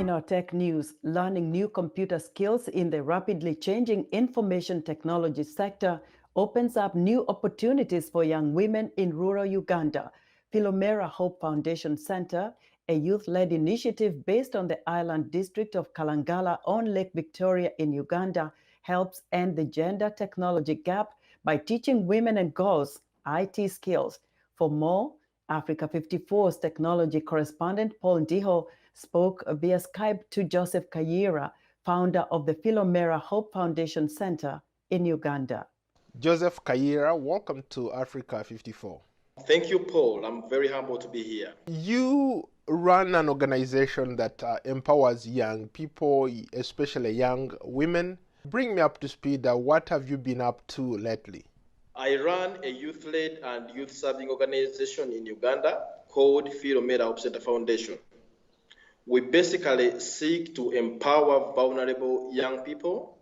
In our tech news, learning new computer skills in the rapidly changing information technology sector opens up new opportunities for young women in rural Uganda. Philomera Hope Foundation Center, a youth-led initiative based on the island district of Kalangala on Lake Victoria in Uganda, helps end the gender technology gap by teaching women and girls IT skills. For more, Africa 54's technology correspondent Paul Ndiho spoke via Skype to Joseph Kayira, founder of the Philomera Hope Foundation Center in Uganda. Joseph Kayira, welcome to Africa 54. Thank you, Paul. I'm very humbled to be here. You run an organization that empowers young people, especially young women. Bring me up to speed. What have you been up to lately? I run a youth-led and youth-serving organization in Uganda called Philomera Hope Center Foundation. We basically seek to empower vulnerable young people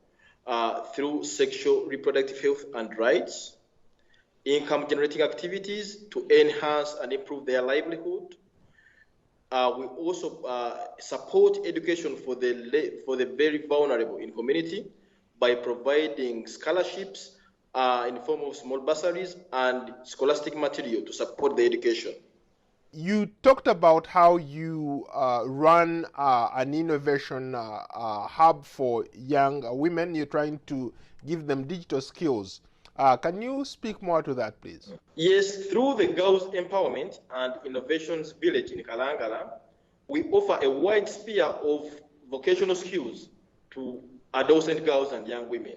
through sexual reproductive health and rights, income-generating activities to enhance and improve their livelihood. We also support education for the very vulnerable in community by providing scholarships in the form of small bursaries and scholastic material to support the education. You talked about how you run an innovation hub for young women. You're trying to give them digital skills. Can you speak more to that, please? Yes, through the Girls Empowerment and Innovations Village in Kalangala, we offer a wide sphere of vocational skills to adolescent girls and young women.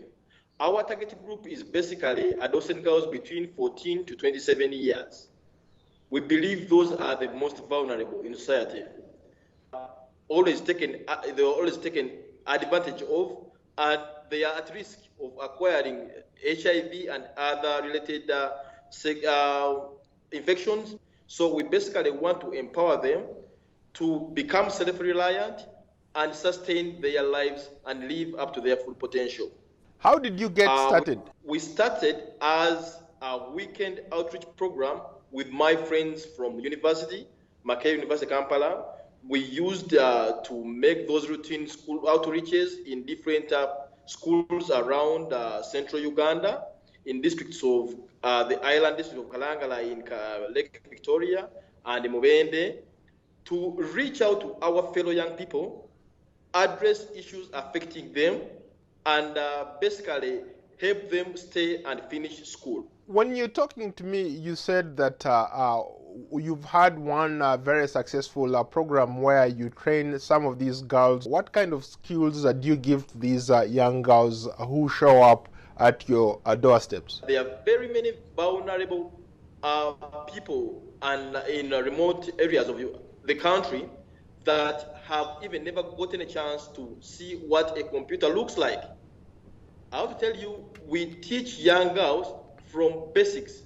Our target group is basically adolescent girls between 14 to 27 years. We believe those are the most vulnerable in society. They're always taken advantage of, and they are at risk of acquiring HIV and other related infections. So we basically want to empower them to become self-reliant and sustain their lives and live up to their full potential. How did you get started? We started as a weekend outreach program with my friends from university, Makerere University, Kampala. We used to make those routine school outreaches in different schools around central Uganda, in districts of the island district of Kalangala in Lake Victoria and Mubende, to reach out to our fellow young people, address issues affecting them, and basically help them stay and finish school. When you're talking to me, you said that you've had one very successful program where you train some of these girls. What kind of skills do you give to these young girls who show up at your doorsteps? There are very many vulnerable people and in remote areas of the country that have even never gotten a chance to see what a computer looks like. I have to tell you, we teach young girls from basics.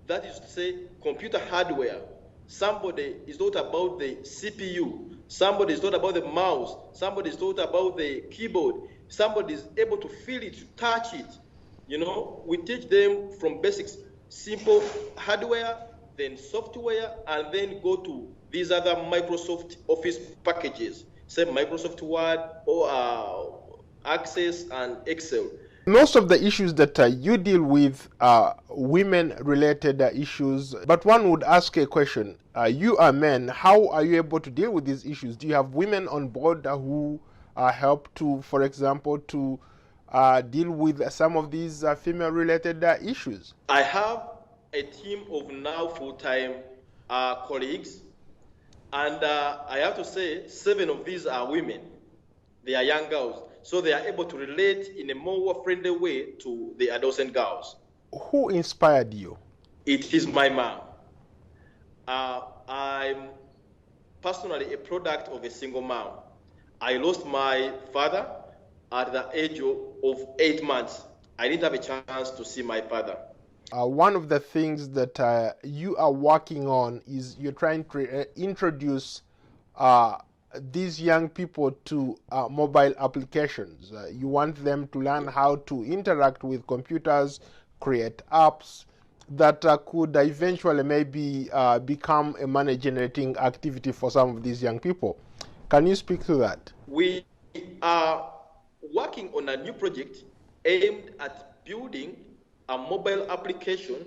That is to say, computer hardware. Somebody is taught about the CPU. Somebody is taught about the mouse. Somebody is taught about the keyboard. Somebody is able to feel it, to touch it. You know, we teach them from basics, simple hardware, then software, and then go to these other Microsoft Office packages, say Microsoft Word or Access and Excel. Most of the issues that you deal with are women-related issues, but one would ask a question. You are men. How are you able to deal with these issues? Do you have women on board who help to, for example, to deal with some of these female-related issues? I have a team of now full-time colleagues, and I have to say 7 of these are women. They are young girls. So they are able to relate in a more friendly way to the adolescent girls. Who inspired you? It is my mom. I'm personally a product of a single mom. I lost my father at the age of 8 months. I didn't have a chance to see my father. One of the things that you are working on is you're trying to introduce these young people to mobile applications. You want them to learn how to interact with computers, create apps that could eventually maybe become a money-generating activity for some of these young people. Can you speak to that? We are working on a new project aimed at building a mobile application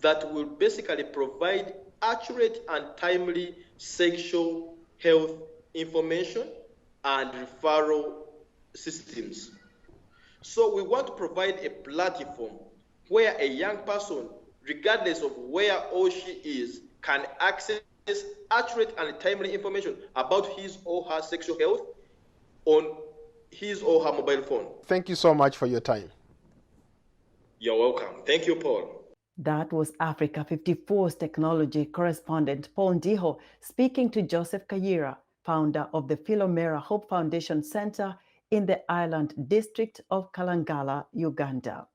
that will basically provide accurate and timely sexual health information and referral systems. So we want to provide a platform where a young person, regardless of where or she is, can access accurate and timely information about his or her sexual health on his or her mobile phone. Thank you so much for your time. You're welcome. Thank you, Paul. That was Africa 54's technology correspondent Paul Ndiho speaking to Joseph Kayira, founder of the Philomera Hope Foundation Center in the Island District of Kalangala, Uganda.